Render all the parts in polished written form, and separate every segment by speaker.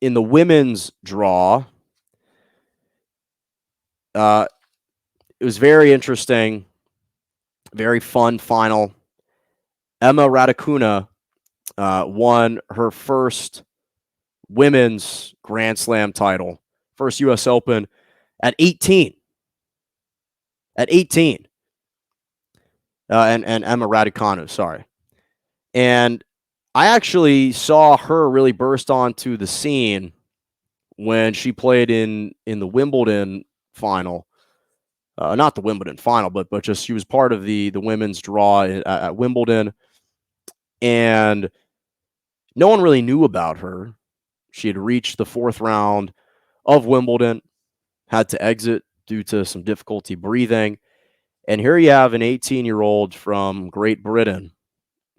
Speaker 1: In the women's draw, it was very interesting, very fun final. Emma Raducanu won her first women's Grand Slam title, first U.S. Open at 18. At 18. And Emma Raducanu, sorry. And I actually saw her really burst onto the scene when she played in the Wimbledon final. Not the Wimbledon final, but just she was part of the women's draw at Wimbledon, and no one really knew about her. She had reached the fourth round of Wimbledon, had to exit due to some difficulty breathing, and here you have an 18-year-old from Great Britain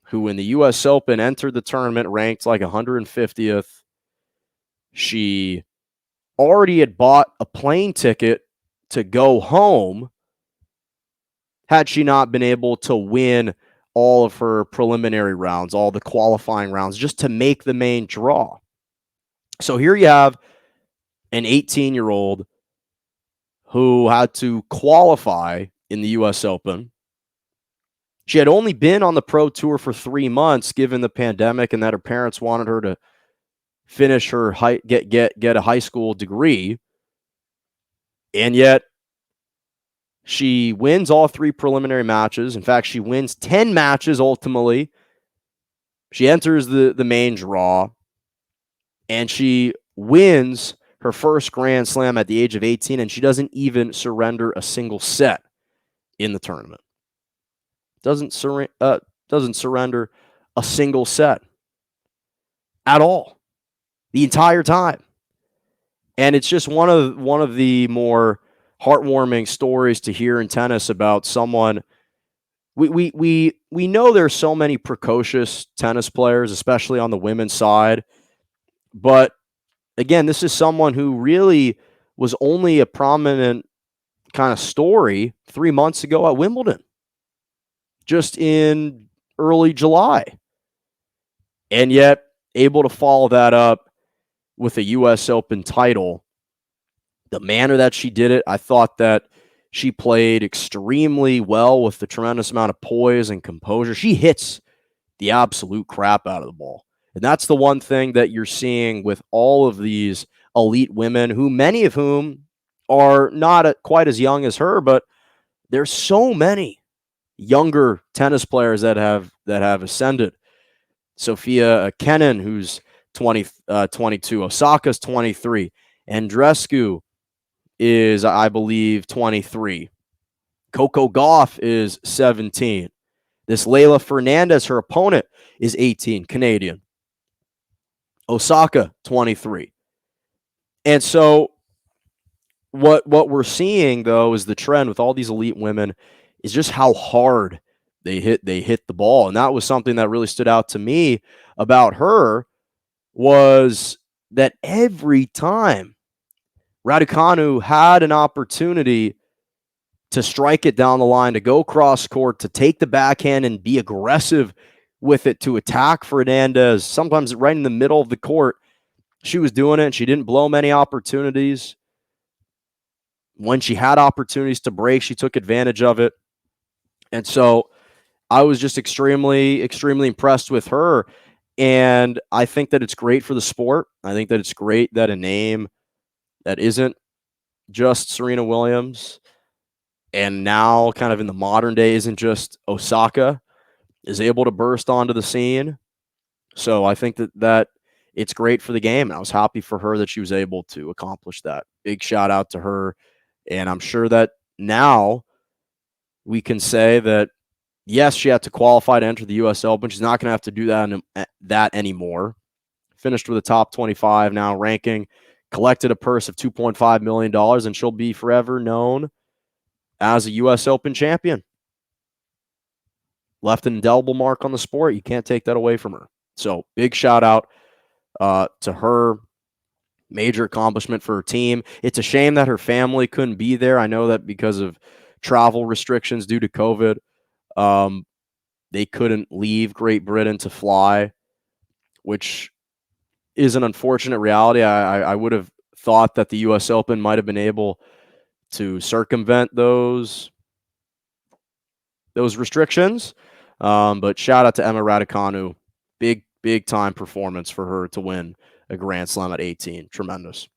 Speaker 1: who in the U.S. Open entered the tournament ranked like 150th. She already had bought a plane ticket to go home had she not been able to win all of her preliminary rounds, all the qualifying rounds, just to make the main draw. So here you have an 18-year-old who had to qualify in the U.S. Open. She had only been on the pro tour for 3 months, given the pandemic, and that her parents wanted her to finish her get a high school degree. And yet she wins all 3 preliminary matches. In fact, she wins 10 matches ultimately. She enters the main draw, and she wins her first Grand Slam at the age of 18, and she doesn't even surrender a single set in the tournament. Doesn't surrender a single set at all the entire time. And it's just one of the more heartwarming stories to hear in tennis about someone. We know there's so many precocious tennis players, especially on the women's side. But again, this is someone who really was only a prominent kind of story 3 months ago at Wimbledon, just in early July. And yet able to follow that up with a U.S. Open title. The manner that she did it, I thought that she played extremely well with the tremendous amount of poise and composure. She hits the absolute crap out of the ball. And that's the one thing that you're seeing with all of these elite women, who many of whom are not quite as young as her, but there's so many younger tennis players that have ascended. Sophia Kenin, who's 22. Osaka's 23. Andreescu is, I believe, 23. Coco Gauff is 17. This Leylah Fernandez, her opponent, is 18, Canadian. Osaka, 23. And so what we're seeing, though, is the trend with all these elite women is just how hard they hit the ball. And that was something that really stood out to me about her, was that every time Raducanu had an opportunity to strike it down the line, to go cross court, to take the backhand and be aggressive with it, to attack Fernandez, sometimes right in the middle of the court, she was doing it, and she didn't blow many opportunities. When she had opportunities to break, she took advantage of it. And so I was just extremely, extremely impressed with her. And I think that it's great for the sport. I think that it's great that a name that isn't just Serena Williams, and now kind of in the modern day isn't just Osaka, is able to burst onto the scene. So I think that it's great for the game. And I was happy for her that she was able to accomplish that. Big shout out to her. And I'm sure that now we can say that, yes, she had to qualify to enter the U.S. Open. She's not going to have to do that anymore. Finished with a top 25 now ranking, collected a purse of $2.5 million, and she'll be forever known as a U.S. Open champion. Left an indelible mark on the sport. You can't take that away from her. So big shout out to her. Major accomplishment for her team. It's a shame that her family couldn't be there. I know that because of travel restrictions due to COVID, they couldn't leave Great Britain to fly, which is an unfortunate reality. I would have thought that the U.S. Open might have been able to circumvent those restrictions. But shout out to Emma Raducanu. Big time performance for her to win a Grand Slam at 18. Tremendous.